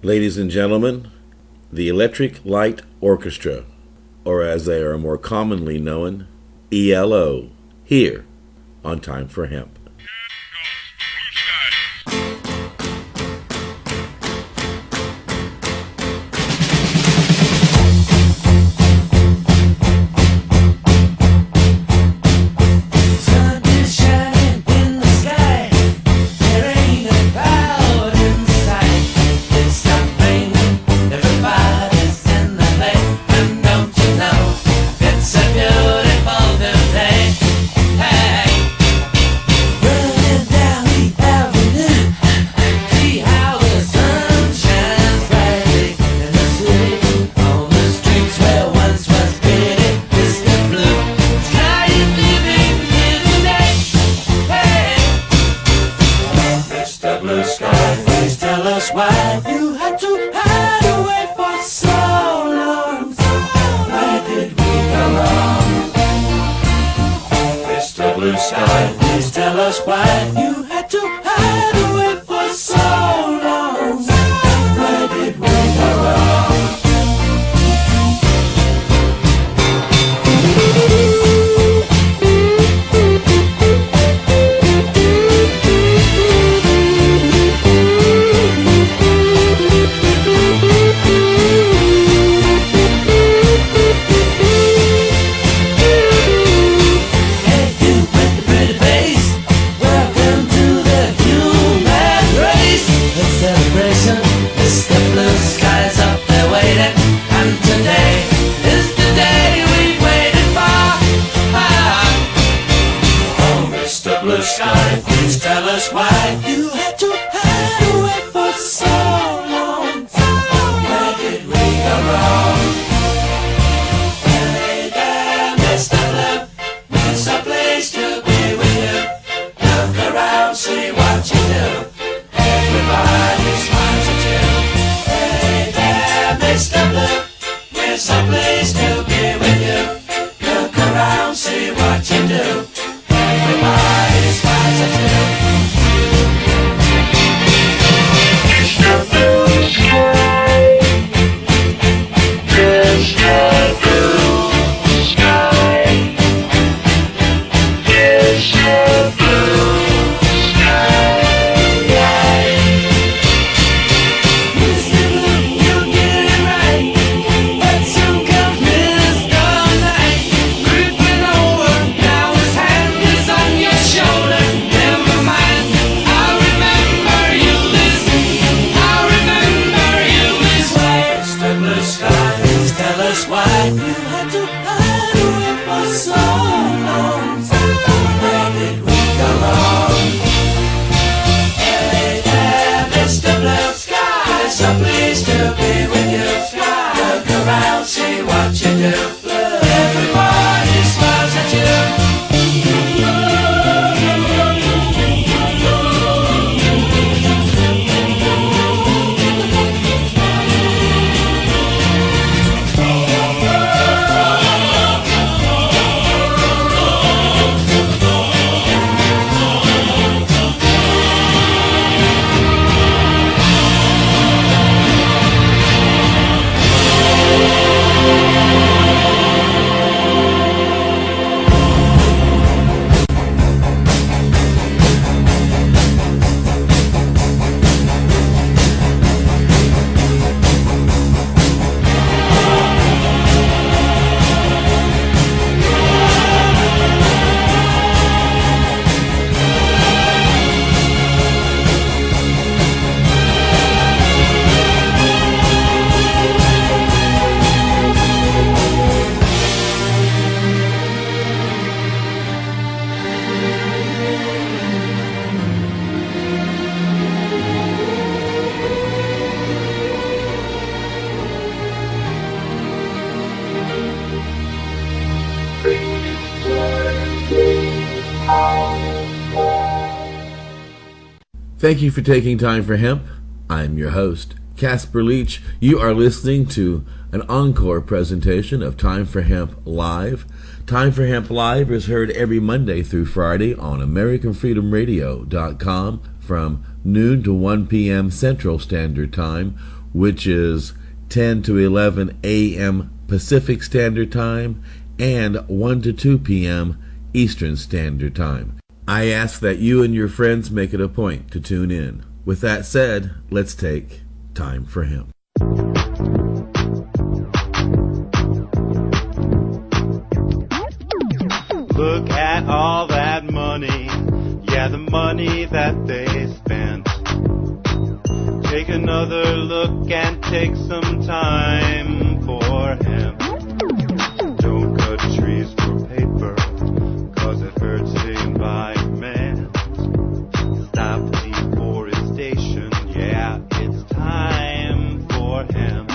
Ladies and gentlemen, the Electric Light Orchestra, or as they are more commonly known, ELO, here on Time for Hemp. Thank you for taking time for Hemp. I'm your host, Casper Leitch. You are listening to an encore presentation of Time for Hemp Live. Time for Hemp Live is heard every Monday through Friday on AmericanFreedomRadio.com from noon to 1 p.m. Central Standard Time, which is 10 to 11 a.m. Pacific Standard Time and 1 to 2 p.m. Eastern Standard Time. I ask that you and your friends make it a point to tune in. With that said, let's take time for hemp. Look at all that money, yeah, the money that they spent. Take another look and take some time for hemp. Don't cut trees for paper, 'cause it hurts the environment. Stop deforestation, yeah, it's time for hemp.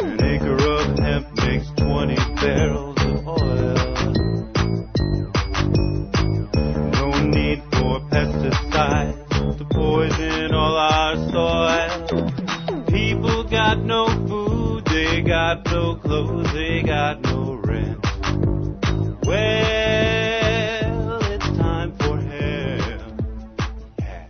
An acre of hemp makes 20 barrels of oil. No need for pesticides to poison all our soil. People got no food, they got no clothes, they got no rent. Well, it's time for hemp. Yeah.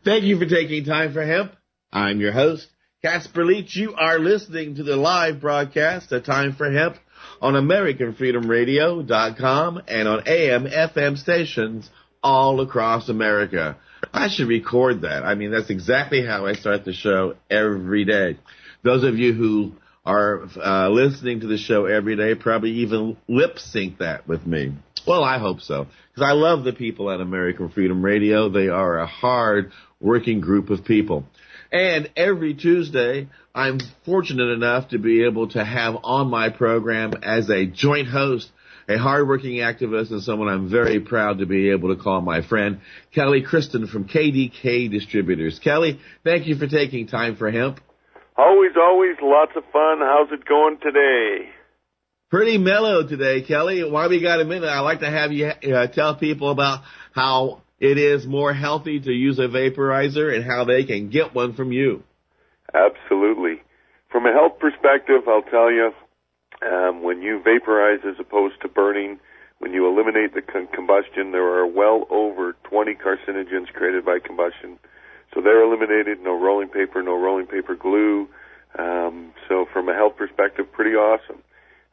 Thank you for taking time for hemp. I'm your host, Casper Leitch. You are listening to the live broadcast of Time for Hemp on AmericanFreedomRadio.com and on AM, FM stations all across America. I should record that. I mean, that's exactly how I start the show every day. Those of you who are listening to the show every day probably even lip sync that with me. Well, I hope so, because I love the people at American Freedom Radio. They are a hard-working group of people. And every Tuesday, I'm fortunate enough to be able to have on my program as a joint host a hardworking activist and someone I'm very proud to be able to call my friend, Kelly Kriston from KDK Distributors. Kelly, thank you for taking time for hemp. Always, lots of fun. How's it going today? Pretty mellow today, Kelly. While we got a minute, I'd like to have you tell people about how it is more healthy to use a vaporizer and how they can get one from you. Absolutely. From a health perspective, I'll tell you, when you vaporize as opposed to burning, when you eliminate the combustion, there are well over 20 carcinogens created by combustion. So they're eliminated, no rolling paper glue. So from a health perspective, pretty awesome.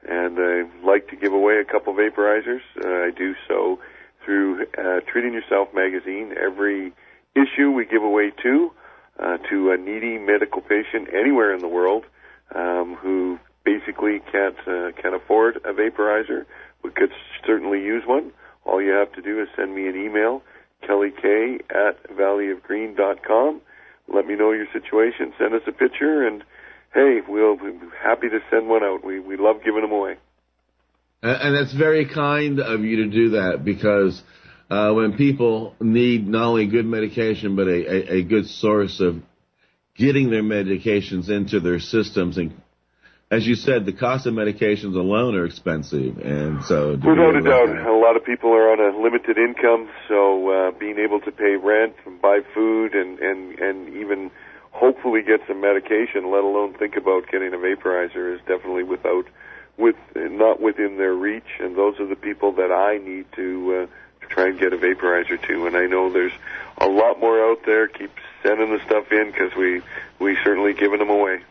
And I like to give away a couple vaporizers. I do so through Treating Yourself magazine. Every issue we give away two to a needy medical patient anywhere in the world who basically can't afford a vaporizer but could certainly use one. All you have to do is send me an email, kellyk@valleyofgreen.com. Let me know your situation. Send us a picture, and hey, we'll be happy to send one out. We love giving them away. And that's very kind of you to do that, because when people need not only good medication but a good source of getting their medications into their systems, and as you said, the cost of medications alone are expensive, and so without a doubt, a lot of people are on a limited income, so being able to pay rent and buy food and even hopefully get some medication, let alone think about getting a vaporizer, is definitely not within their reach, and those are the people that I need to try and get a vaporizer to. And I know there's a lot more out there. Keep sending the stuff in, because we certainly giving them away.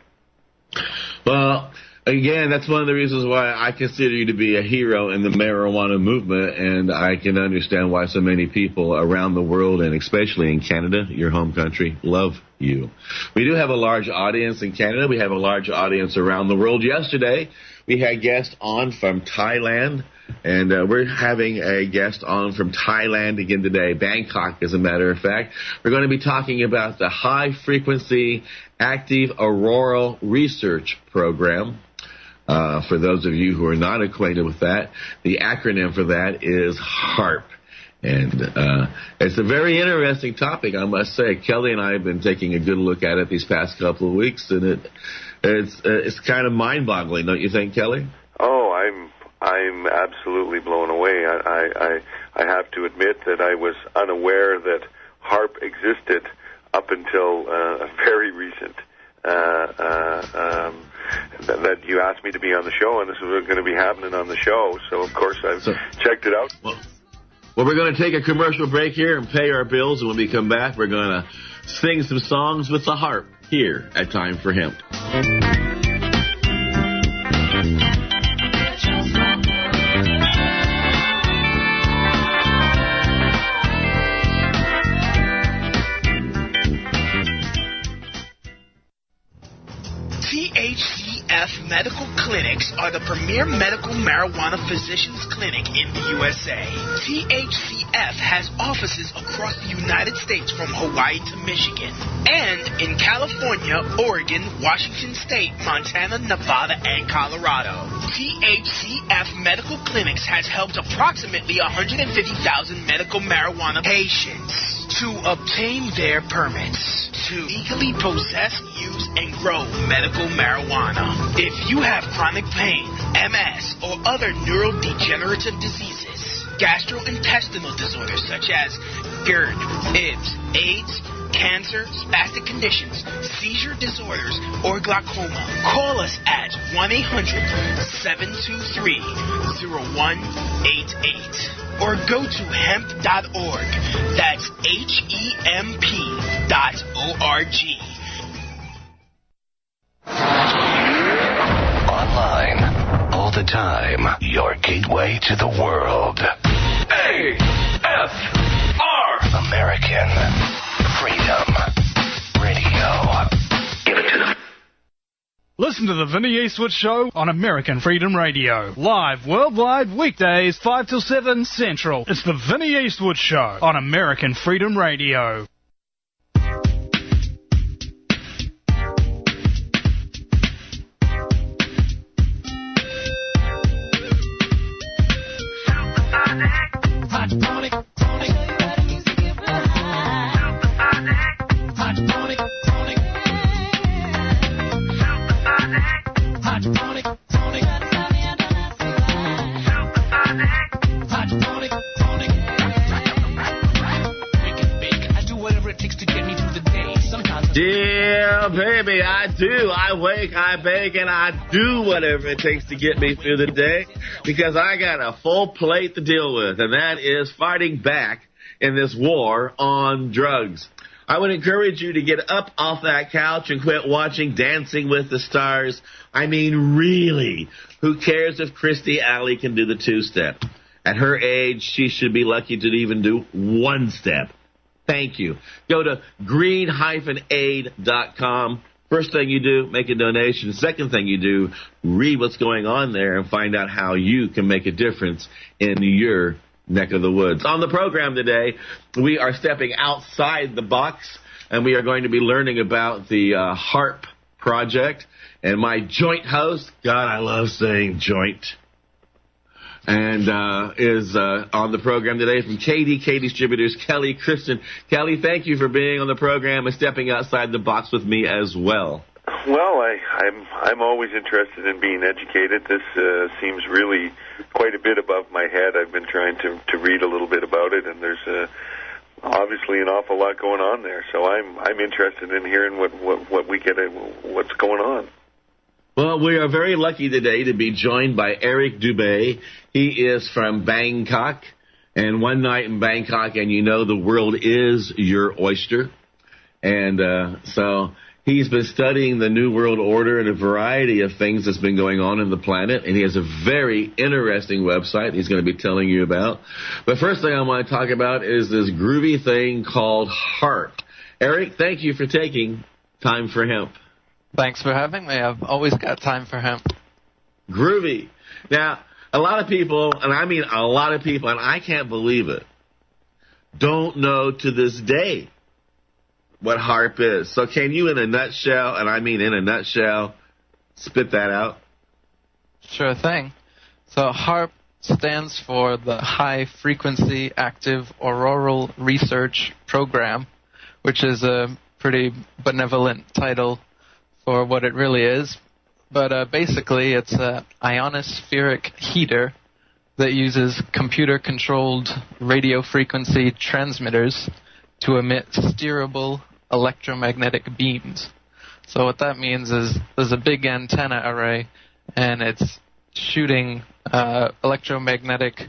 Well, again, that's one of the reasons why I consider you to be a hero in the marijuana movement, and I can understand why so many people around the world, and especially in Canada, your home country, love you. We do have a large audience in Canada. We have a large audience around the world. Yesterday, we had guests on from Thailand, and we're having a guest on from Thailand again today, Bangkok, as a matter of fact. We're going to be talking about the high-frequency active auroral research program. For those of you who are not acquainted with that, the acronym for that is HAARP. And it's a very interesting topic, I must say. Kelly and I have been taking a good look at it these past couple of weeks, and it's kind of mind-boggling, don't you think, Kelly? Oh, I'm absolutely blown away. I have to admit that I was unaware that HAARP existed up until a very recent that you asked me to be on the show, and this was going to be happening on the show. So of course I've checked it out. Well, we're going to take a commercial break here and pay our bills, and when we come back, we're going to sing some songs with the HAARP. here at Time for Hemp. THCF Medical Clinics are the premier medical marijuana physicians clinic in the USA. THCF has offices across the United States from Hawaii to Michigan, and in California, Oregon, Washington State, Montana, Nevada, and Colorado. THCF Medical Clinics has helped approximately 150,000 medical marijuana patients to obtain their permits to legally possess, use, and grow medical marijuana. If you have chronic pain, MS, or other neurodegenerative diseases, gastrointestinal disorders such as GERD, IBS, AIDS, cancer, spastic conditions, seizure disorders, or glaucoma, call us at 1-800-723-0188 or go to hemp.org. That's HEMP.org. Online, all the time, your gateway to the world. AFR! American Freedom Radio. Give it to them. Listen to the Vinny Eastwood Show on American Freedom Radio. Live worldwide weekdays 5 till 7 Central. It's the Vinny Eastwood Show on American Freedom Radio. Yeah, baby, I do. I wake, I bake, and I do whatever it takes to get me through the day because I got a full plate to deal with, and that is fighting back in this war on drugs. I would encourage you to get up off that couch and quit watching Dancing with the Stars. I mean, really, who cares if Christy Alley can do the two-step? At her age, she should be lucky to even do one step. Thank you. Go to green-aid.com. First thing you do, make a donation. Second thing you do, read what's going on there and find out how you can make a difference in your neck of the woods. On the program today, we are stepping outside the box, and we are going to be learning about the HAARP project. And my joint host, God, I love saying joint, and is on the program today from KDK Distributors, Kelly Kriston. Kelly, thank you for being on the program and stepping outside the box with me as well. Well, I'm always interested in being educated. This seems really quite a bit above my head. I've been trying to read a little bit about it, and there's obviously an awful lot going on there. So I'm interested in hearing what we get, what's going on. Well, we are very lucky today to be joined by Eric Dubay. He is from Bangkok, and one night in Bangkok, and you know the world is your oyster. And so he's been studying the New World Order and a variety of things that's been going on in the planet, and he has a very interesting website he's going to be telling you about. But first thing I want to talk about is this groovy thing called HAARP. Eric, thank you for taking time for hemp. Thanks for having me. I've always got time for hemp. Groovy. Now, a lot of people, and I mean a lot of people, and I can't believe it, don't know to this day what HAARP is. So can you, in a nutshell, and I mean in a nutshell, spit that out? Sure thing. So HAARP stands for the High Frequency Active Auroral Research Program, which is a pretty benevolent title for what it really is. But basically, it's an ionospheric heater that uses computer-controlled radio frequency transmitters to emit steerable electromagnetic beams. So what that means is there's a big antenna array, and it's shooting electromagnetic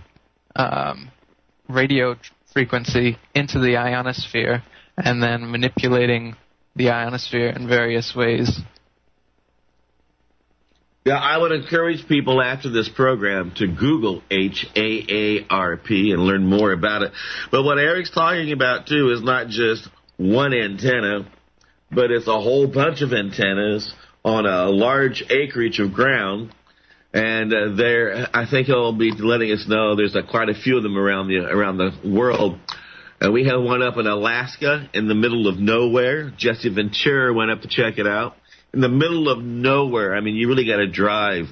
radio frequency into the ionosphere and then manipulating the ionosphere in various ways. Yeah, I would encourage people after this program to Google HAARP and learn more about it. But what Eric's talking about, too, is not just one antenna, but it's a whole bunch of antennas on a large acreage of ground. And I think he'll be letting us know there's quite a few of them around the world. We have one up in Alaska in the middle of nowhere. Jesse Ventura went up to check it out. In the middle of nowhere. I mean, you really got to drive,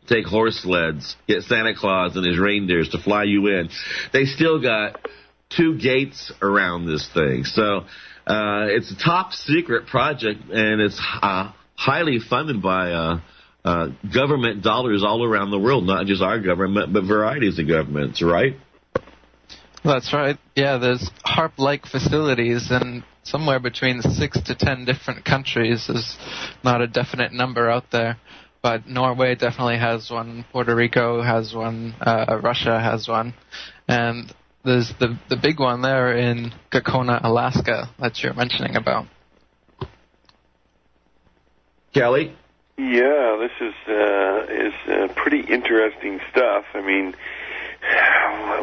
take horse sleds, get Santa Claus and his reindeers to fly you in. They still got 2 gates around this thing. So it's a top secret project, and it's highly funded by government dollars all around the world, not just our government, but varieties of governments, right? That's right. Yeah, there's HAARP-like facilities in somewhere between 6 to 10 different countries. There's not a definite number out there, but Norway definitely has one, Puerto Rico has one, Russia has one, and there's the big one there in Gakona, Alaska, that you're mentioning about. Kelly? Yeah, this is pretty interesting stuff. I mean,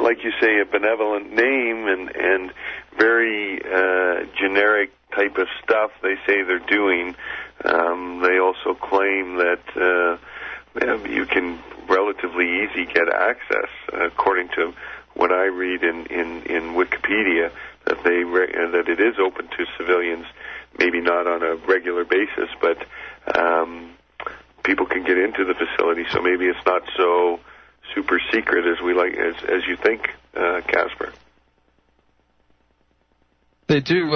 like you say, a benevolent name and very generic type of stuff they say they're doing. They also claim that you can relatively easy get access, according to what I read in Wikipedia, that that it is open to civilians, maybe not on a regular basis, but people can get into the facility. So maybe it's not so super secret as you think, Casper. They do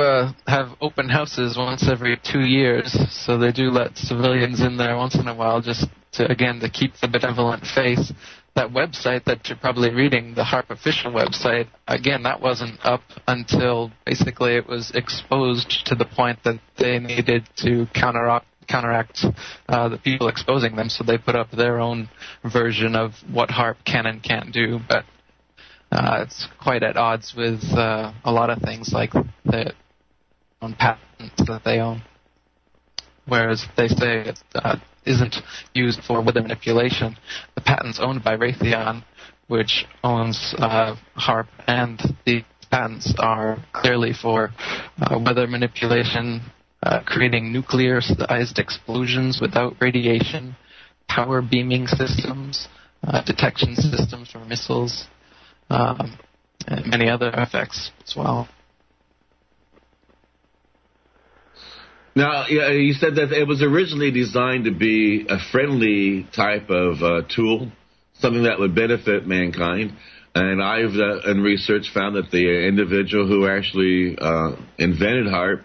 have open houses once every 2 years, so they do let civilians in there once in a while just to keep the benevolent face. That website that you're probably reading, the HAARP official website, again, that wasn't up until basically it was exposed to the point that they needed to counteract the people exposing them, so they put up their own version of what HAARP can and can't do, but it's quite at odds with a lot of things like their own patents that they own, whereas they say it isn't used for weather manipulation. The patent's owned by Raytheon, which owns HAARP, and the patents are clearly for weather manipulation, creating nuclear-sized explosions without radiation, power beaming systems, detection systems for missiles, and many other effects as well. Now, you said that it was originally designed to be a friendly type of tool, something that would benefit mankind. And I've, in research, found that the individual who actually invented HAARP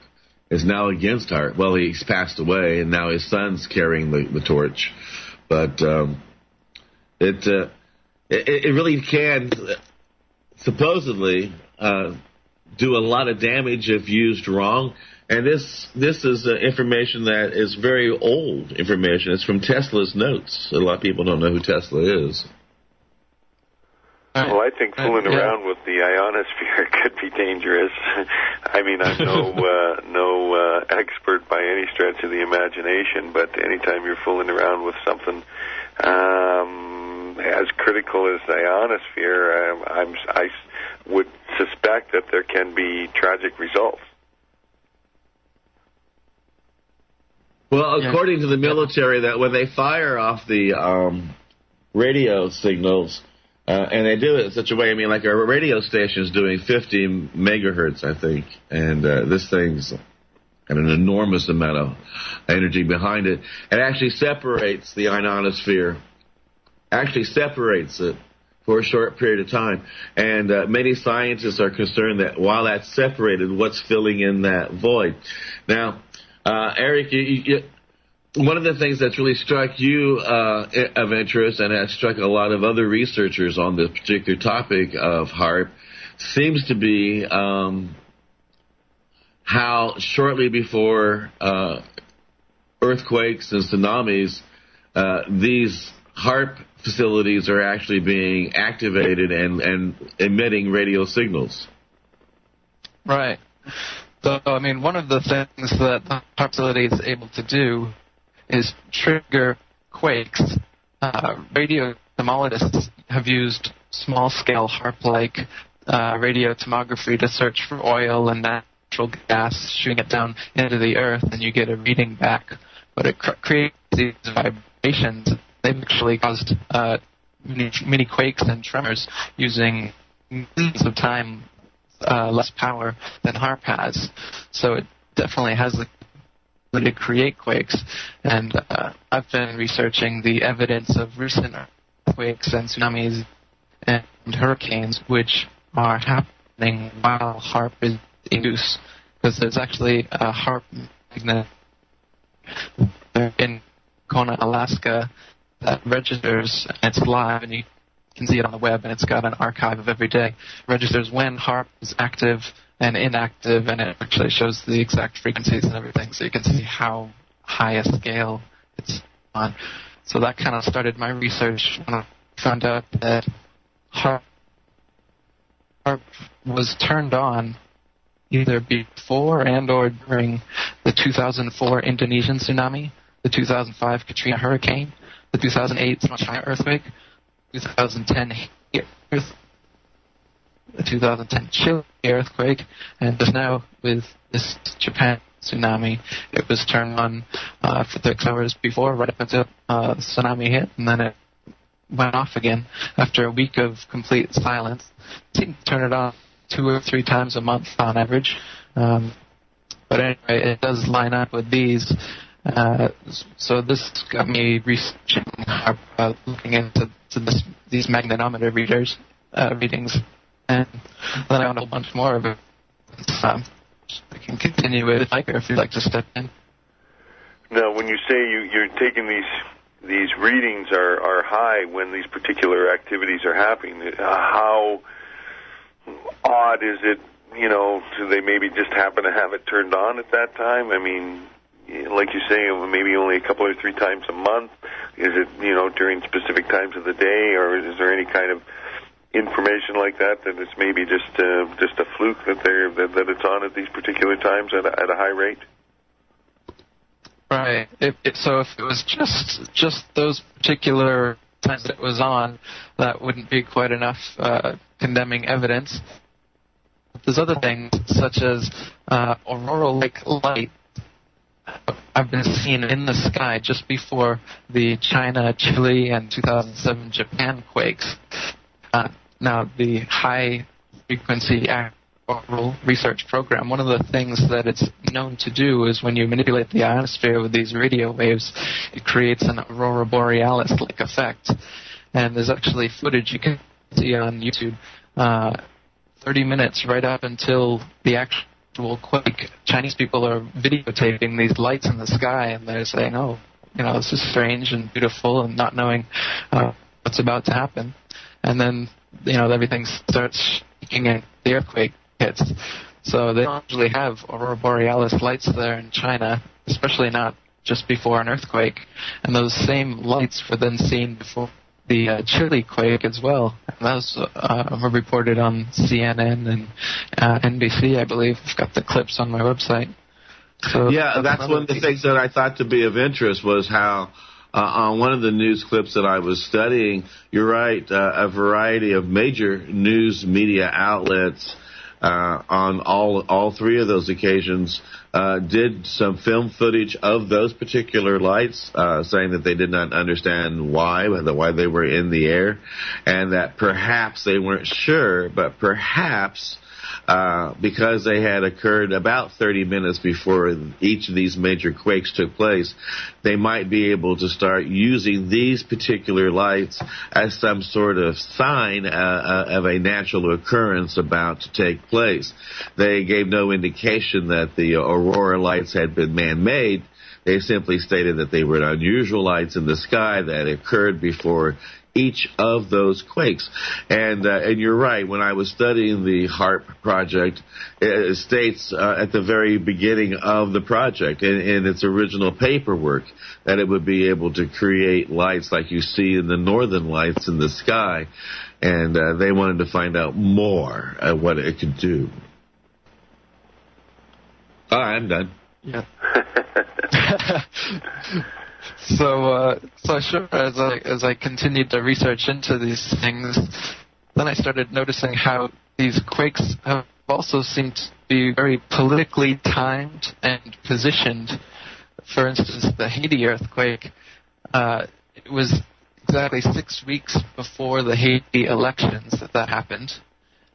is now against HAARP. Well, he's passed away, and now his son's carrying the torch. But it really can supposedly do a lot of damage if used wrong. And this is information that is very old information. It's from Tesla's notes. A lot of people don't know who Tesla is. Well, I think fooling around with the ionosphere could be dangerous. I mean, I'm no expert by any stretch of the imagination, but anytime you're fooling around with something as critical as the ionosphere, I would suspect that there can be tragic results. Well, according to the military, that when they fire off the radio signals, and they do it in such a way, I mean, like our radio station is doing 50 megahertz, I think, and this thing's got an enormous amount of energy behind it. It actually separates the ionosphere, separates it for a short period of time. And many scientists are concerned that while that's separated, what's filling in that void? Now, Eric, one of the things that's really struck you of interest and has struck a lot of other researchers on this particular topic of HAARP seems to be how shortly before earthquakes and tsunamis, these HAARP facilities are actually being activated and emitting radio signals. Right. So, I mean, one of the things that the HAARP facility is able to do is trigger quakes. Radio seismologists have used small-scale HAARP-like radio tomography to search for oil and natural gas, shooting it down into the earth, and you get a reading back. But it creates these vibrations. They've actually caused mini quakes and tremors using millions of time less power than HAARP has. So it definitely has the ability to create quakes. And I've been researching the evidence of recent earthquakes and tsunamis and hurricanes, which are happening while HAARP is in use. Because there's actually a HAARP magnet in Kona, Alaska, that registers, and it's live, and you can see it on the web, and it's got an archive of every day. It registers when HAARP is active and inactive, and it actually shows the exact frequencies and everything, so you can see how high a scale it's on. So that kind of started my research when I found out that HAARP was turned on either before and or during the 2004 Indonesian tsunami, the 2005 Katrina hurricane, the 2008 China earthquake, 2010 the 2010 Chile earthquake, and just now with this Japan tsunami, it was turned on for 6 hours before, right up until the tsunami hit, and then it went off again after a week of complete silence. I seem to turn it on 2 or 3 times a month on average. But anyway, it does line up with these. So this got me researching, looking into these magnetometer readings, and then I found a whole bunch more of it. I can continue with it, if you'd like to step in. Now, when you say you're taking these readings are high when these particular activities are happening, how odd is it? Do they maybe just happen to have it turned on at that time? I mean, like you say, maybe only a couple or 3 times a month. Is it, during specific times of the day, or is there any kind of information like that it's maybe just a fluke that it's on at these particular times at a high rate? Right. So if it was just those particular times that it was on, that wouldn't be quite enough condemning evidence. There's other things, such as auroral-like light I've been seen in the sky just before the China, Chile, and 2007 Japan quakes. Now, the high-frequency Auroral research program, one of the things that it's known to do is when you manipulate the ionosphere with these radio waves, it creates an aurora borealis-like effect. And there's actually footage you can see on YouTube, 30 minutes right up until the actual quake. Chinese people are videotaping these lights in the sky, and they're saying, oh, this is strange and beautiful, and not knowing what's about to happen. And then, everything starts shaking and the earthquake hits. So they don't usually have aurora borealis lights there in China, especially not just before an earthquake. And those same lights were then seen before the Chile quake as well. And those were reported on CNN and NBC, I believe. I've got the clips on my website. So yeah, that's one of the things that I thought to be of interest was how on one of the news clips that I was studying, you're right, a variety of major news media outlets on all 3 of those occasions did some film footage of those particular lights, saying that they did not understand why they were in the air, and that perhaps they weren't sure, but perhaps because they had occurred about 30 minutes before each of these major quakes took place, they might be able to start using these particular lights as some sort of sign of a natural occurrence about to take place. They gave no indication that the aurora lights had been man-made. They simply stated that they were unusual lights in the sky that occurred before each of those quakes. And you're right, when I was studying the HAARP project, it states at the very beginning of the project, in its original paperwork, that it would be able to create lights like you see in the northern lights in the sky. And they wanted to find out more what it could do. I'm done. Yeah. So sure, as I continued to research into these things, then I started noticing how these quakes have also seemed to be very politically timed and positioned. For instance, the Haiti earthquake, it was exactly 6 weeks before the Haiti elections that happened,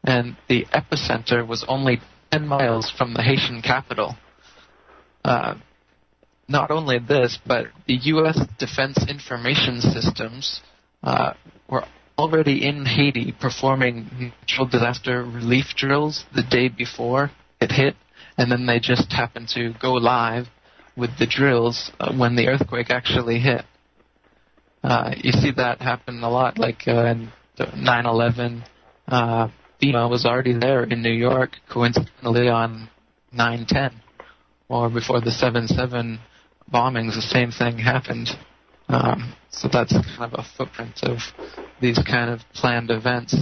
and the epicenter was only 10 miles from the Haitian capital. Not only this, but the U.S. Defense Information Systems were already in Haiti performing natural disaster relief drills the day before it hit, and then they just happened to go live with the drills when the earthquake actually hit. You see that happen a lot, like in 9/11. FEMA was already there in New York, coincidentally on 9/10, or before the 7/7 bombings, the same thing happened. So that's kind of a footprint of these kind of planned events.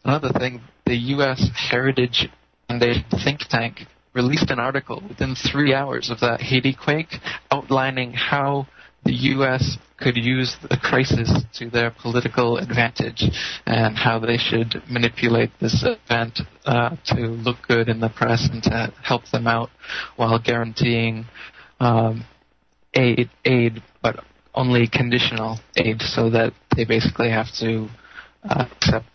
Another thing, the U.S. Heritage Foundation think tank released an article within 3 hours of that Haiti quake outlining how the U.S. could use the crisis to their political advantage and how they should manipulate this event to look good in the press and to help them out while guaranteeing aid, but only conditional aid, so that they basically have to accept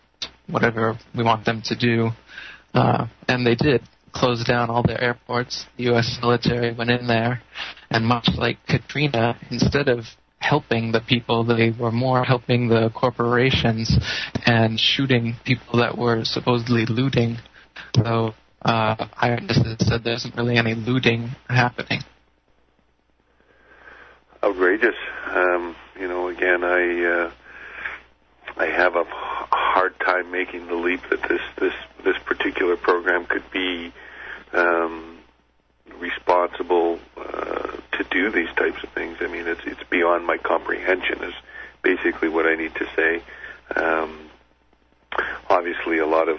whatever we want them to do. And they did close down all their airports. The U.S. military went in there, and much like Katrina, instead of helping the people, they were more helping the corporations and shooting people that were supposedly looting. So eyewitnesses said there isn't really any looting happening. Outrageous. Again, I have a hard time making the leap that this particular program could be responsible to do these types of things. I mean, it's beyond my comprehension is basically what I need to say. Obviously, a lot of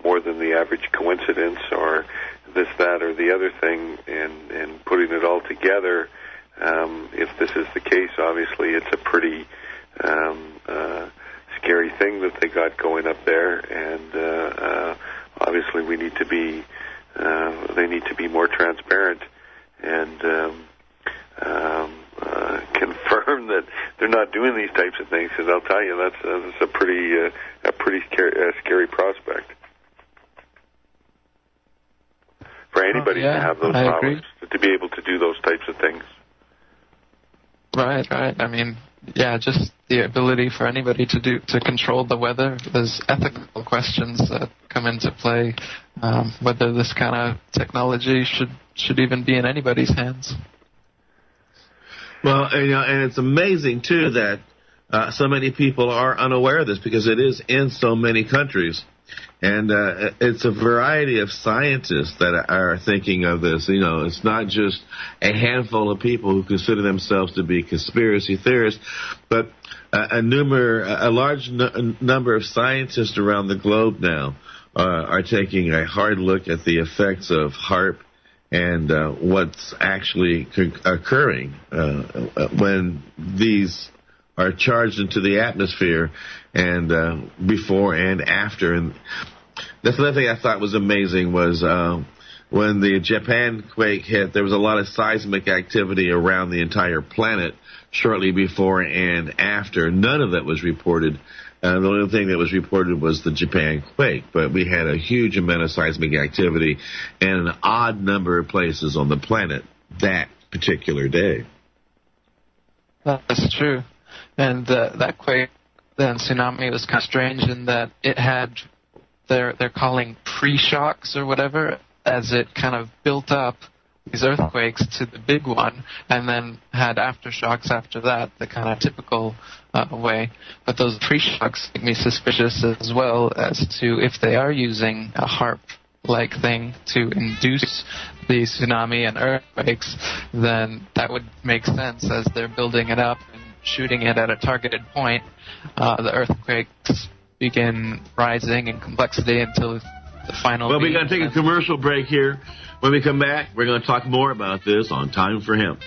more than the average coincidence or this, that, or the other thing, and putting it all together. If this is the case, obviously it's a pretty scary thing that they got going up there, and obviously we need to be they need to be more transparent and confirm that they're not doing these types of things. Because I'll tell you, that's a pretty scary prospect for anybody to have those powers, to be able to do those types of things. Right. I mean, yeah, just the ability for anybody to control the weather. There's ethical questions that come into play, whether this kind of technology should even be in anybody's hands. Well, and it's amazing too that so many people are unaware of this, because it is in so many countries. And it's a variety of scientists that are thinking of this. It's not just a handful of people who consider themselves to be conspiracy theorists, but a large number of scientists around the globe now are taking a hard look at the effects of HAARP and what's actually occurring when these are charged into the atmosphere, and before and after. And that's another thing I thought was amazing was when the Japan quake hit, there was a lot of seismic activity around the entire planet shortly before and after. None of that was reported. The only thing that was reported was the Japan quake, but we had a huge amount of seismic activity in an odd number of places on the planet that particular day. That's true. And that quake, then tsunami, was kind of strange in that it had, they're calling pre-shocks or whatever, as it kind of built up these earthquakes to the big one, and then had aftershocks after that, the kind of typical way. But those pre-shocks make me suspicious as well as to if they are using a HAARP-like thing to induce the tsunami and earthquakes, then that would make sense as they're building it up and shooting it at a targeted point. The earthquakes begin rising in complexity until the final. Well, we're going to take a commercial break here. When we come back, we're going to talk more about this on Time for Hemp.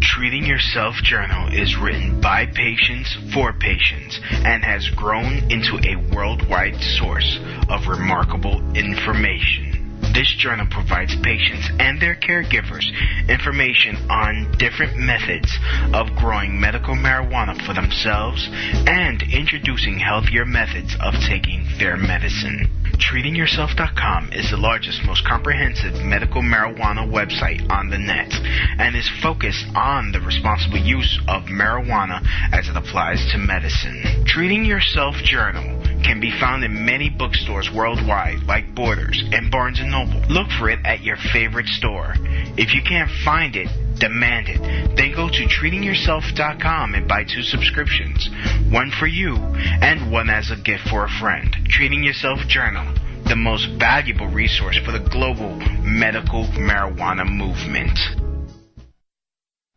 Treating Yourself Journal is written by patients for patients and has grown into a worldwide source of remarkable information. This journal provides patients and their caregivers information on different methods of growing medical marijuana for themselves and introducing healthier methods of taking their medicine. TreatingYourself.com is the largest, most comprehensive medical marijuana website on the net and is focused on the responsible use of marijuana as it applies to medicine. Treating Yourself Journal can be found in many bookstores worldwide like Borders and Barnes & Noble. Look for it at your favorite store. If you can't find it, demand it. Then go to treatingyourself.com and buy 2 subscriptions, one for you and one as a gift for a friend. Treating Yourself Journal, the most valuable resource for the global medical marijuana movement.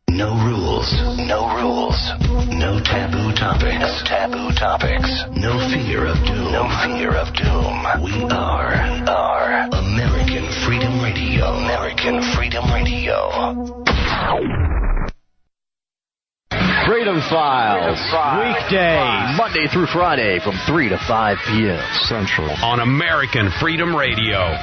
No rules, no rules, no taboo topics, no taboo topics, no fear of doom, no fear of doom. We are American Freedom Radio, American Freedom Radio. Freedom Files, weekday, Monday through Friday from 3 to 5 p.m. Central on American Freedom Radio.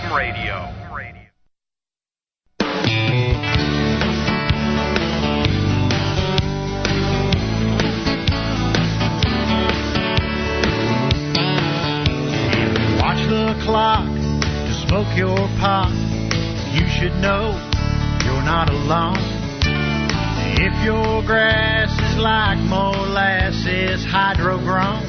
The clock to smoke your pot, you should know you're not alone. If your grass is like molasses hydro-grown,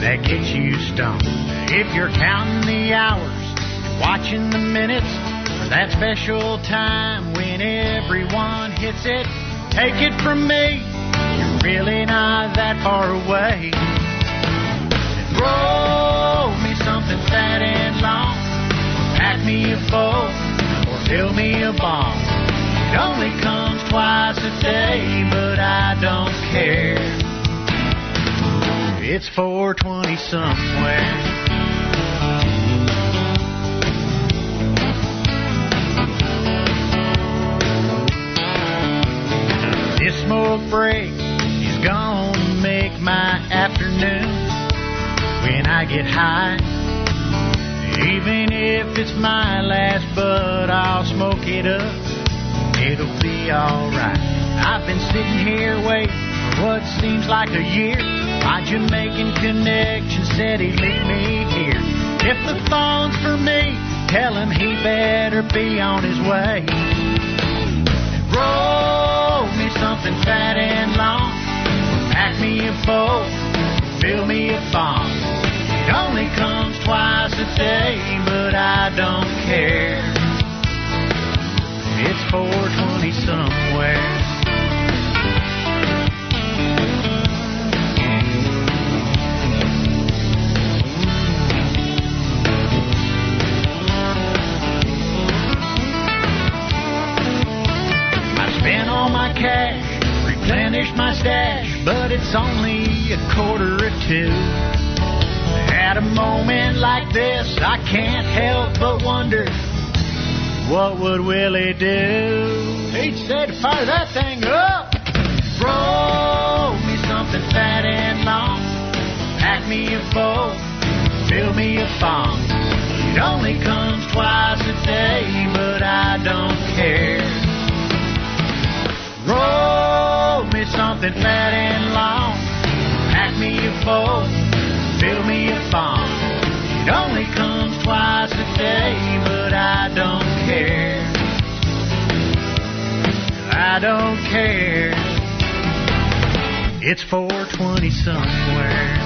that gets you stoned. If you're counting the hours and watching the minutes for that special time when everyone hits it, take it from me, you're really not that far away. And roll me something fat and long, pack me a bowl or fill me a bomb. It only comes twice a day, but I don't care. It's 420 somewhere. This smoke break is gonna make my afternoon when I get high. Even if it's my last bud, I'll smoke it up. It'll be alright. I've been sitting here waiting for what seems like a year. My Jamaican connection said he'd meet me here. If the phone's for me, tell him he better be on his way. And roll me something fat and long, pack me a bowl, fill me a bomb. It only comes twice a day, but I don't care. It's 420 somewhere. I spent all my cash, replenished my stash, but it's only 1:45. At a moment like this, I can't help but wonder, what would Willie do? He said, fire that thing up. Roll me something fat and long, pack me a bowl, fill me a bomb. It only comes twice a day, but I don't care. Roll me something fat and long, pack me a bowl, fill me a bomb. It only comes twice a day, but I don't care. I don't care. It's 420 somewhere.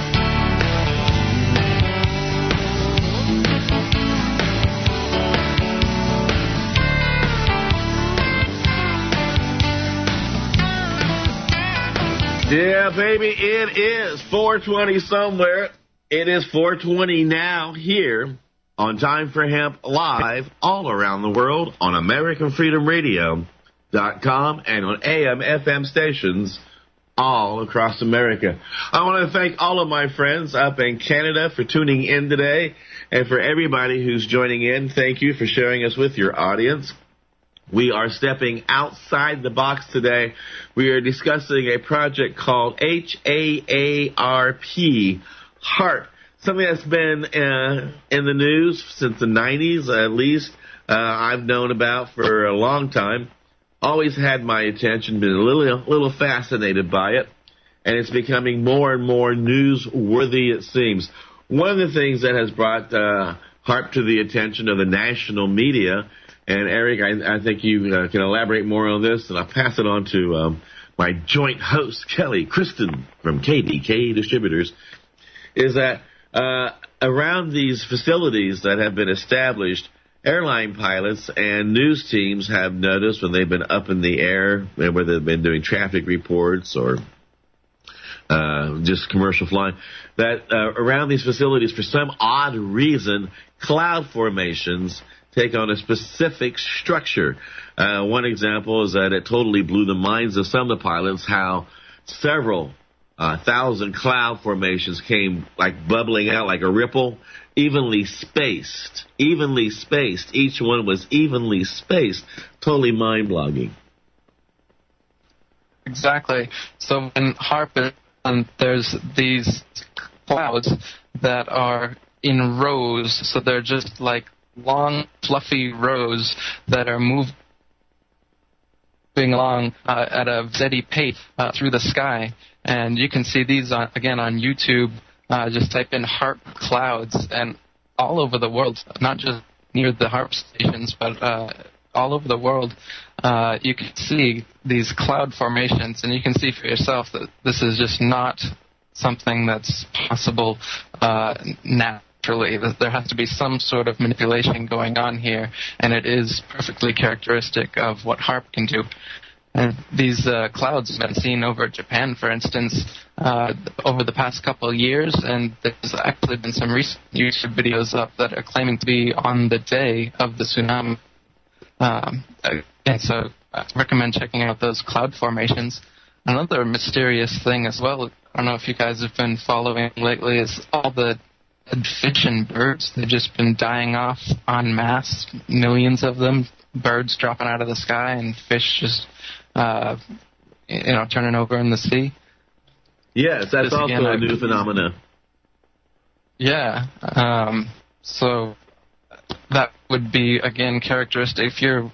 Yeah, baby, it is 420 somewhere. It is 420 now here on Time for Hemp Live all around the world on American Freedom Radio. and on AM/FM stations all across America. I want to thank all of my friends up in Canada for tuning in today, and for everybody who's joining in, thank you for sharing us with your audience. We are stepping outside the box today. We are discussing a project called HAARP, HAARP, something that's been in the news since the 90s, at least. I've known about for a long time. Always had my attention, been a little fascinated by it, and it's becoming more and more newsworthy, it seems. One of the things that has brought HAARP to the attention of the national media, and Eric, I think you can elaborate more on this, and I'll pass it on to my joint host, Kelly Kriston from KDK Distributors, is that around these facilities that have been established, airline pilots and news teams have noticed when they've been up in the air, whether they've been doing traffic reports or just commercial flying, that around these facilities, for some odd reason, cloud formations take on a specific structure. One example is that it totally blew the minds of some of the pilots how several thousand cloud formations came like bubbling out like a ripple, evenly spaced. Each one was evenly spaced. Totally mind-blogging. Exactly. So when HAARP is on, there's these clouds that are in rows, so they're just like long, fluffy rows that are moving along at a steady pace through the sky. And you can see these, again, on YouTube. Just type in HAARP clouds, and all over the world, not just near the HAARP stations, but all over the world, you can see these cloud formations, and you can see for yourself that this is just not something that's possible naturally. There has to be some sort of manipulation going on here, and it is perfectly characteristic of what HAARP can do. And these clouds have been seen over Japan, for instance, over the past couple of years, and there's actually been some recent YouTube videos up that are claiming to be on the day of the tsunami. And so I recommend checking out those cloud formations. Another mysterious thing as well, I don't know if you guys have been following lately, is all the dead fish and birds. They've just been dying off en masse, millions of them, birds dropping out of the sky and fish just turning over in the sea. Yes, that's also a new phenomenon. Yeah. So that would be, again, characteristic. If you're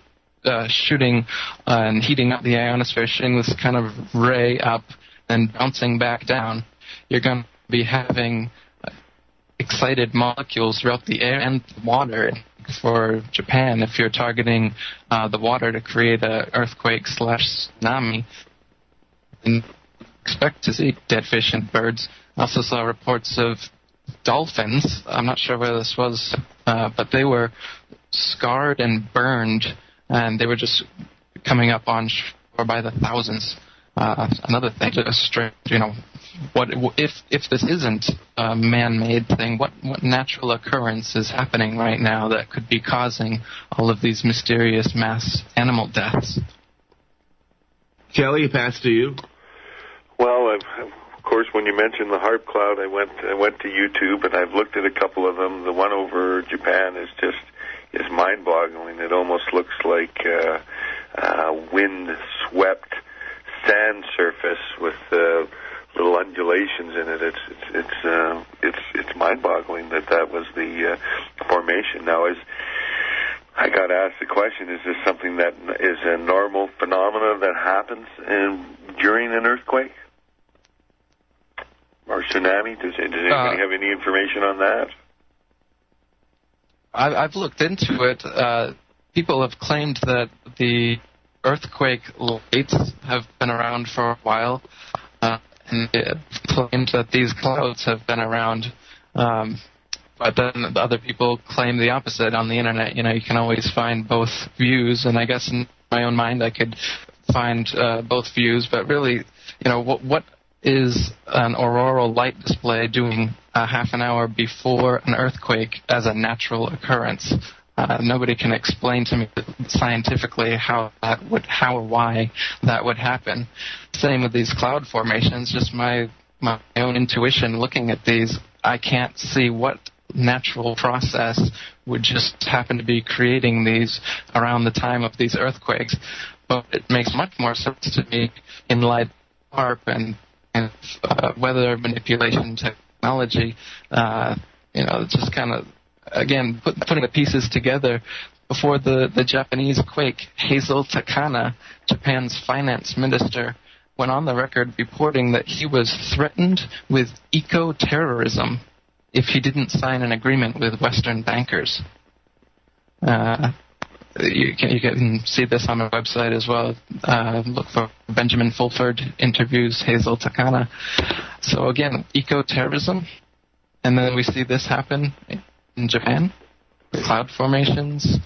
shooting and heating up the ionosphere, shooting this kind of ray up and bouncing back down, you're going to be having excited molecules throughout the air and the water. For Japan, if you're targeting the water to create an earthquake/tsunami, and expect to see dead fish and birds. I also saw reports of dolphins. I'm not sure where this was, but they were scarred and burned, and they were just coming up on shore by the thousands. Another thing, what if this isn't a man-made thing? What natural occurrence is happening right now that could be causing all of these mysterious mass animal deaths? Kelly, pass to you. Well, of course, when you mentioned the HAARP cloud, I went to YouTube and I've looked at a couple of them. The one over Japan is mind-boggling. It almost looks like wind-swept sand surface with little undulations in it. It's mind-boggling that was the formation. Now, I got asked the question: is this something that is a normal phenomenon that happens during an earthquake or tsunami? Does anybody have any information on that? I've looked into it. People have claimed that the earthquake lights have been around for a while, and it claimed that these clouds have been around. But then the other people claim the opposite on the internet. You can always find both views, and I guess in my own mind I could find both views. But really, what is an auroral light display doing a half an hour before an earthquake as a natural occurrence? Nobody can explain to me scientifically how or why that would happen. Same with these cloud formations, just my own intuition looking at these, I can't see what natural process would just happen to be creating these around the time of these earthquakes. But it makes much more sense to me in light of HAARP and weather manipulation technology. Just kind of, again, putting the pieces together. Before the Japanese quake, Hazel Takana, Japan's finance minister, went on the record reporting that he was threatened with eco-terrorism if he didn't sign an agreement with Western bankers. You can see this on my website as well. Look for Benjamin Fulford interviews Hazel Takana. So again, eco-terrorism, and then we see this happen in Japan, cloud formations.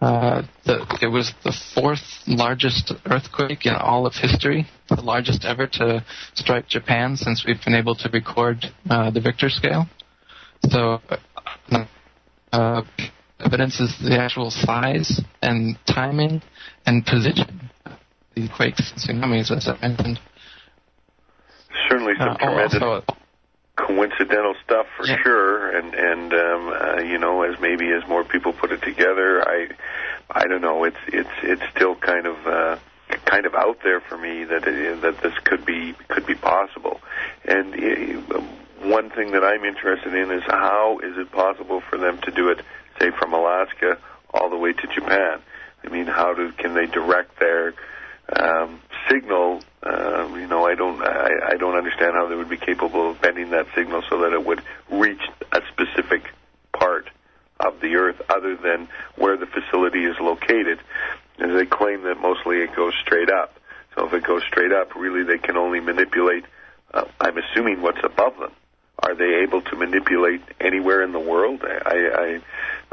It was the fourth largest earthquake in all of history, the largest ever to strike Japan since we've been able to record the Richter scale. So evidence is the actual size and timing and position of these quakes and tsunamis, as I mentioned. Certainly some tremendous coincidental stuff for sure, and as more people put it together, I don't know. It's still kind of out there for me that this could be possible. And one thing that I'm interested in is how is it possible for them to do it, say, from Alaska all the way to Japan? I mean, can they direct their signal? I don't understand how they would be capable of bending that signal so that it would reach a specific part of the Earth other than where the facility is located. And they claim that mostly it goes straight up. So if it goes straight up, really they can only manipulate, I'm assuming, what's above them. Are they able to manipulate anywhere in the world? I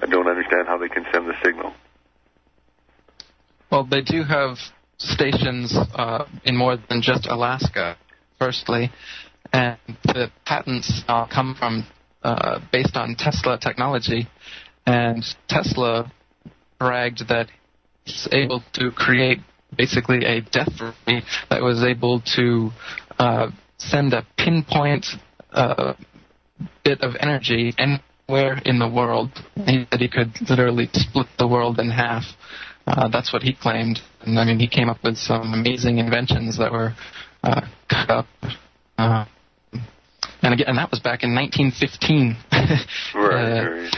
don't understand how they can send the signal. Well, they do have stations in more than just Alaska, firstly, and the patents come from based on Tesla technology, and Tesla bragged that he's able to create basically a death ray that was able to send a pinpoint bit of energy anywhere in the world. He said he could literally split the world in half. That's what he claimed. And I mean, he came up with some amazing inventions that were cut up. And that was back in 1915. Right.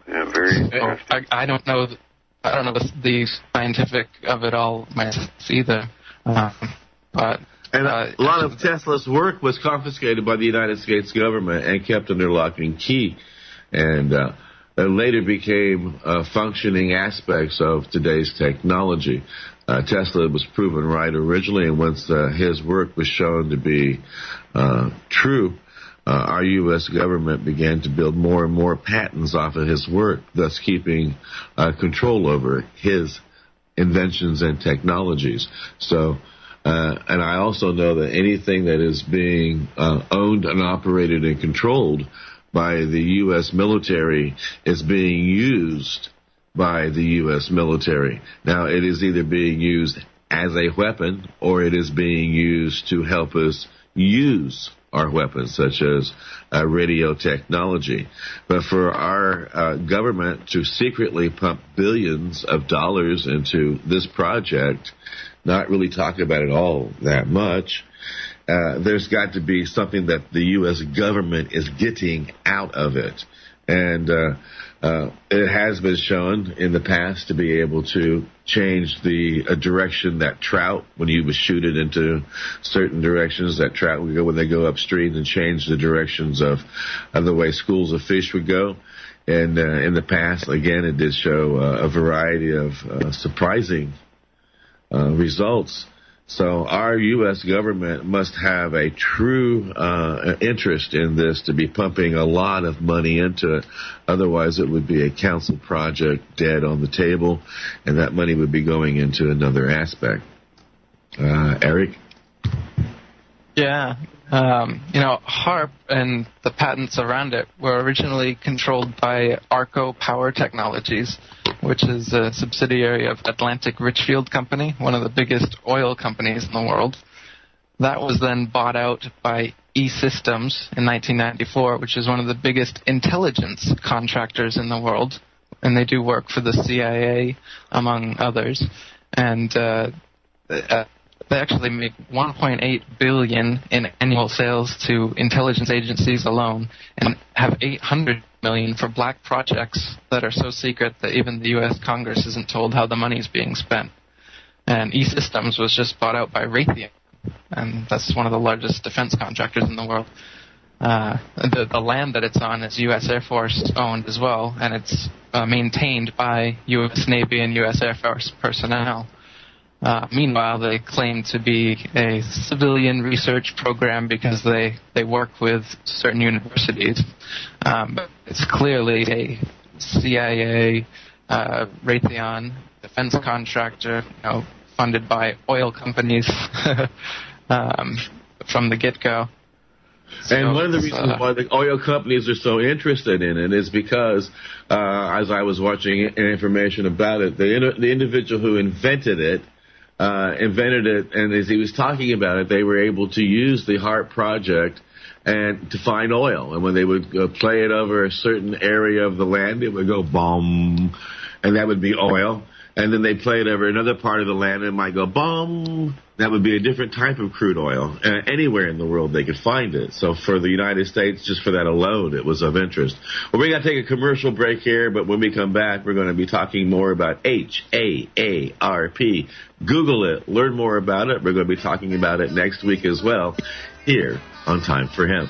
Yeah, very interesting. I don't know the scientific of it all myself either. But a lot of Tesla's work was confiscated by the United States government and kept under lock and key, and later became functioning aspects of today's technology. Tesla was proven right originally, and once his work was shown to be true, our U.S. government began to build more and more patents off of his work, thus keeping control over his inventions and technologies. So, and I also know that anything that is being owned and operated and controlled by the U.S. military is being used by the U.S. military. Now, it is either being used as a weapon or it is being used to help us use our weapons, such as radio technology. But for our government to secretly pump billions of dollars into this project, not really talk about it all that much, there's got to be something that the U.S. government is getting out of it. And it has been shown in the past to be able to change the direction that trout, when you would shoot it into certain directions, that trout would go when they go upstream, and change the directions of the way schools of fish would go. And in the past, again, it did show a variety of surprising results. So our U.S. government must have a true interest in this to be pumping a lot of money into it. Otherwise, it would be a council project dead on the table, and that money would be going into another aspect. Eric? Yeah. HAARP and the patents around it were originally controlled by Arco Power Technologies, which is a subsidiary of Atlantic Richfield Company, one of the biggest oil companies in the world. That was then bought out by E-Systems in 1994, which is one of the biggest intelligence contractors in the world, and they do work for the CIA, among others. And they actually make $1.8 billion in annual sales to intelligence agencies alone, and have $800 million for black projects that are so secret that even the U.S. Congress isn't told how the money is being spent. And E-Systems was just bought out by Raytheon, and that's one of the largest defense contractors in the world. The land that it's on is U.S. Air Force owned as well, and it's maintained by U.S. Navy and U.S. Air Force personnel. Meanwhile, they claim to be a civilian research program because they work with certain universities. But it's clearly a CIA, Raytheon defense contractor, funded by oil companies from the get-go. And one of the reasons why the oil companies are so interested in it is because, as I was watching information about it, the individual who invented it, and as he was talking about it, they were able to use the HAARP project and to find oil. And when they would play it over a certain area of the land, it would go boom, and that would be oil. And then they play it over another part of the land, and it might go boom. That would be a different type of crude oil. Anywhere in the world they could find it. So for the United States, just for that alone, it was of interest. Well, we're going to take a commercial break here, but when we come back, we're going to be talking more about HAARP. Google it. Learn more about it. We're going to be talking about it next week as well here on Time for Hemp.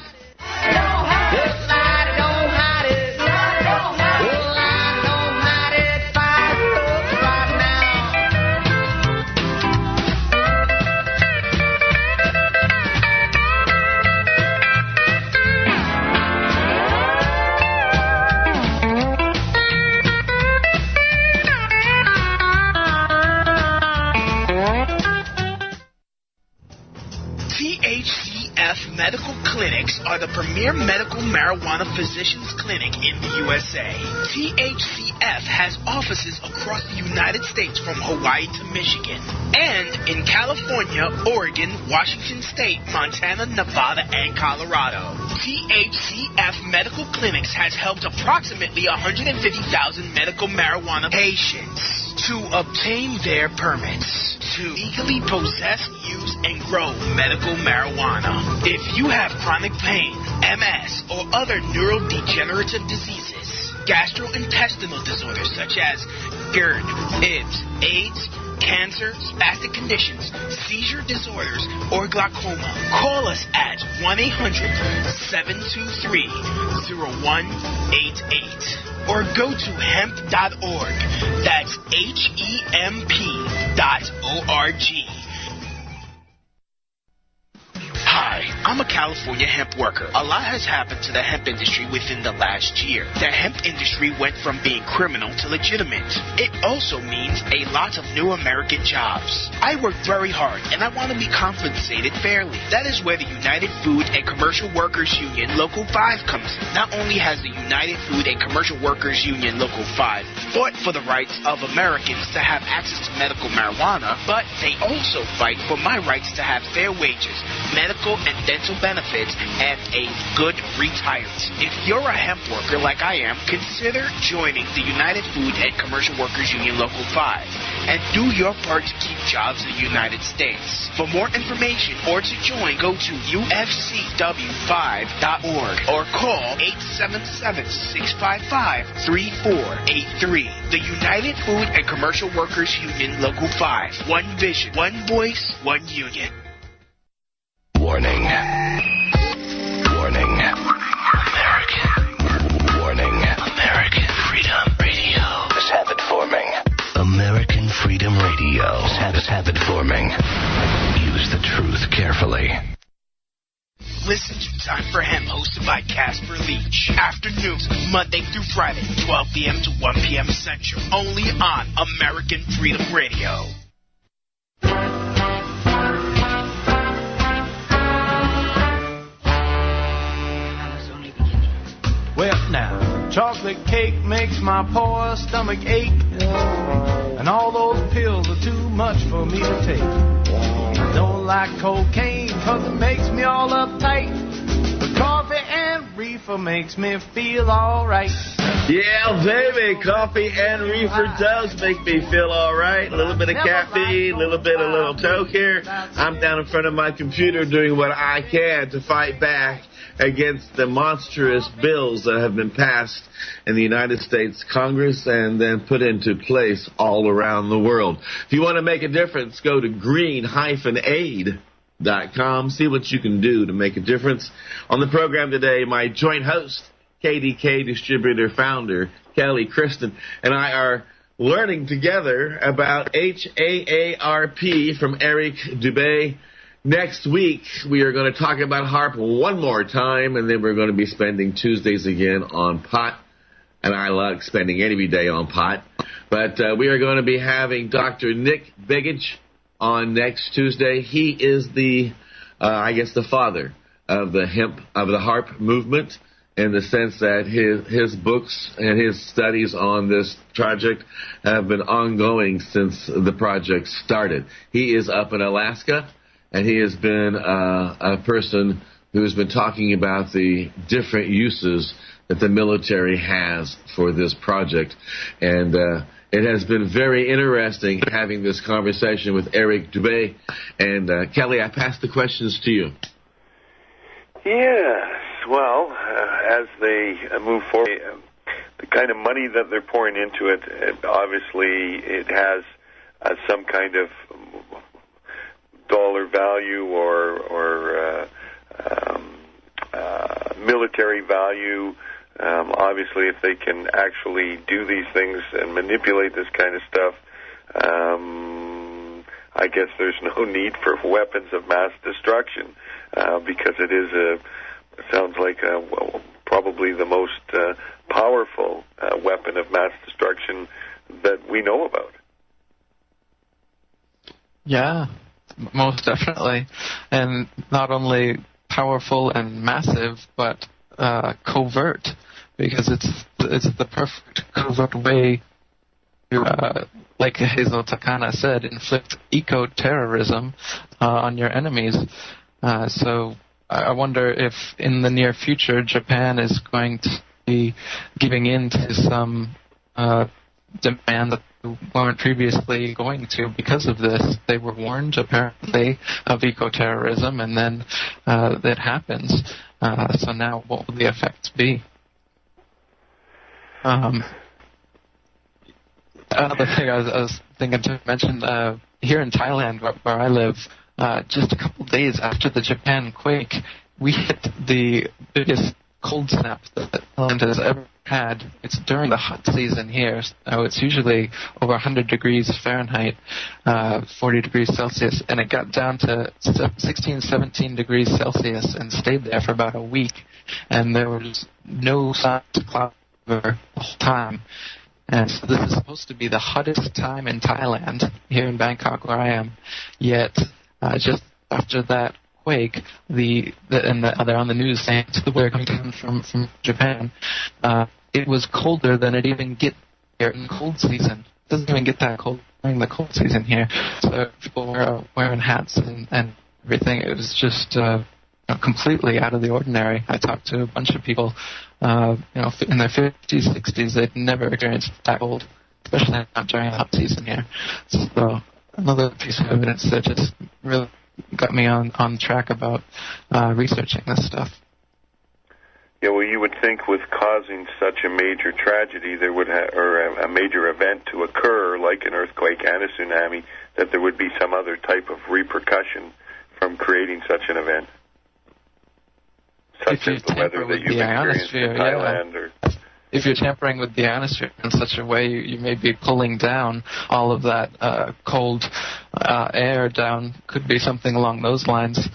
Medical clinics are the premier medical marijuana physicians clinic in the USA. THCF has offices across the United States from Hawaii to Michigan, and in California, Oregon, Washington State, Montana, Nevada, and Colorado. THCF Medical Clinics has helped approximately 150,000 medical marijuana patients to obtain their permits to legally possess, use, and grow medical marijuana. If you have chronic pain, MS, or other neurodegenerative diseases, gastrointestinal disorders such as GERD, IBS, AIDS, cancer, spastic conditions, seizure disorders, or glaucoma, call us at 1-800-723-0188 or go to hemp.org. That's HEMP.org. Hi, I'm a California hemp worker. A lot has happened to the hemp industry within the last year. The hemp industry went from being criminal to legitimate. It also means a lot of new American jobs. I work very hard, and I want to be compensated fairly. That is where the United Food and Commercial Workers Union Local 5 comes in. Not only has the United Food and Commercial Workers Union Local 5 fought for the rights of Americans to have access to medical marijuana, but they also fight for my rights to have fair wages, medical and dental benefits, and a good retirement. If you're a hemp worker like I am, consider joining the United Food and Commercial Workers Union Local 5 and do your part to keep jobs in the United States. For more information or to join, go to ufcw5.org or call 877-655-3483. The United Food and Commercial Workers Union Local 5. One vision, one voice, one union. Warning. Warning. American. Warning. American Freedom Radio is habit forming. American Freedom Radio is habit forming. Use the truth carefully. Listen to Time for Hemp, hosted by Casper Leitch. Afternoons, Monday through Friday, 12 p.m. to 1 p.m. Central. Only on American Freedom Radio. Well, now, chocolate cake makes my poor stomach ache, and all those pills are too much for me to take. I don't like cocaine 'cause it makes me all uptight, but coffee and reefer makes me feel alright. Yeah, baby, coffee and reefer does make me feel all right. A little bit of caffeine, a little toke here. I'm down in front of my computer doing what I can to fight back against the monstrous bills that have been passed in the United States Congress and then put into place all around the world. If you want to make a difference, go to green-aid.com. See what you can do to make a difference. On the program today, my joint host, KDK distributor founder Kelly Kriston, and I are learning together about HAARP from Eric Dubay. Next week, we are going to talk about HAARP one more time, and then we're going to be spending Tuesdays again on pot, and I like spending any day on pot. But we are going to be having Dr. Nick Begich on next Tuesday. He is the father of the HAARP movement, in the sense that his books and his studies on this project have been ongoing since the project started. He is up in Alaska, and he has been a person who has been talking about the different uses that the military has for this project. And it has been very interesting having this conversation with Eric Dubay. And Kelly, I pass the questions to you. Yes. Well, as they move forward, the kind of money that they're pouring into it, obviously it has some kind of dollar value or military value. Obviously, if they can actually do these things and manipulate this kind of stuff, I guess there's no need for weapons of mass destruction, because it sounds like probably the most powerful weapon of mass destruction that we know about. Yeah, most definitely. And not only powerful and massive, but covert, because it's the perfect covert way to, like Hazel Takana said, inflict eco-terrorism on your enemies. So I wonder if in the near future Japan is going to be giving in to some demand that they weren't previously going to because of this. They were warned, apparently, of eco-terrorism, and then that happens. So now what will the effects be? Another thing I was thinking to mention, here in Thailand, where I live, just a couple of days after the Japan quake, we hit the biggest cold snap that Thailand has ever had. It's during the hot season here. It's usually over 100 degrees Fahrenheit, 40 degrees Celsius, and it got down to 16, 17 degrees Celsius and stayed there for about a week. And there was no signs of cloud cover the whole time. And so this is supposed to be the hottest time in Thailand, here in Bangkok where I am. Yet, just after that quake, they're on the news saying it's the weather coming down from Japan. It was colder than it even gets here in the cold season. It doesn't even get that cold during the cold season here. So people were wearing hats and everything. It was just completely out of the ordinary. I talked to a bunch of people, in their 50s, 60s. They'd never experienced that cold, especially not during the hot season here. So another piece of evidence that just really got me on track about researching this stuff. Yeah, well, you would think with causing such a major tragedy, there would or a major event to occur, like an earthquake and a tsunami, that there would be some other type of repercussion from creating such an event, such as the weather that you've experienced in Thailand. Yeah. If you're tampering with the ionosphere in such a way, you may be pulling down all of that cold air down. Could be something along those lines.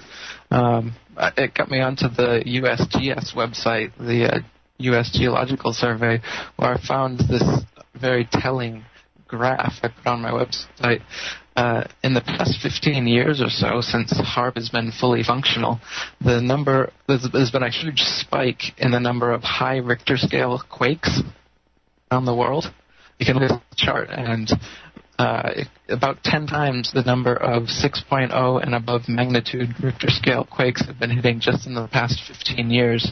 It got me onto the USGS website, the U.S. Geological Survey, where I found this very telling graph I put on my website. in the past 15 years or so, since HAARP has been fully functional, there's been a huge spike in the number of high Richter scale quakes around the world. You can look at the chart, and about 10 times the number of 6.0 and above magnitude Richter scale quakes have been hitting just in the past 15 years,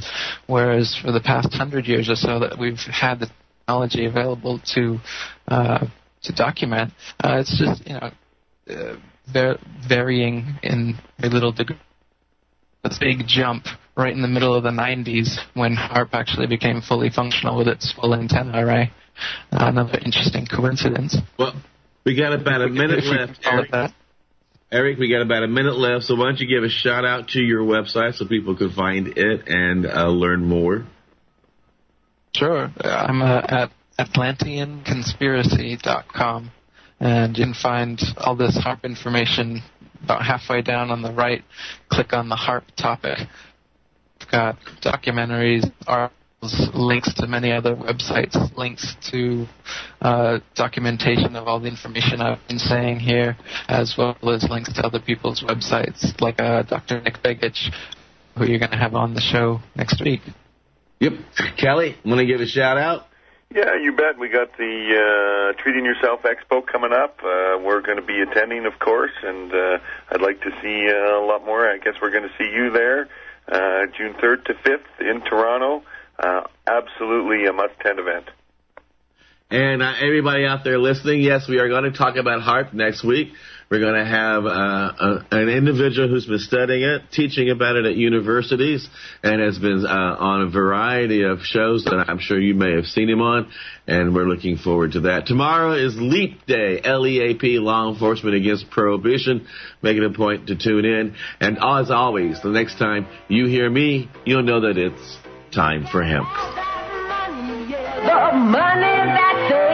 whereas for the past 100 years or so that we've had the technology available to document, it's just, varying in a little degree. A big jump right in the middle of the 90s when HAARP actually became fully functional with its full antenna array. Another interesting coincidence. Well, we got about a minute left, Eric. Eric, we got about a minute left, so why don't you give a shout-out to your website so people can find it and learn more? Sure. I'm at AtlanteanConspiracy.com, and you can find all this HAARP information about halfway down on the right. Click on the HAARP topic. We've got documentaries, articles, links to many other websites, links to documentation of all the information I've been saying here, as well as links to other people's websites, like Dr. Nick Begich, who you're going to have on the show next week. Yep. Kelly, want to give a shout-out? Yeah, you bet. We got the Treating Yourself Expo coming up. We're going to be attending, of course, and I'd like to see a lot more. I guess we're going to see you there June 3rd to 5th in Toronto. Absolutely a must-attend event. And everybody out there listening, yes, we are going to talk about HAARP next week. We're going to have an individual who's been studying it, teaching about it at universities, and has been on a variety of shows that I'm sure you may have seen him on, and we're looking forward to that. Tomorrow is LEAP Day, L-E-A-P, Law Enforcement Against Prohibition. Make it a point to tune in. And as always, the next time you hear me, you'll know that it's time for hemp. The money that they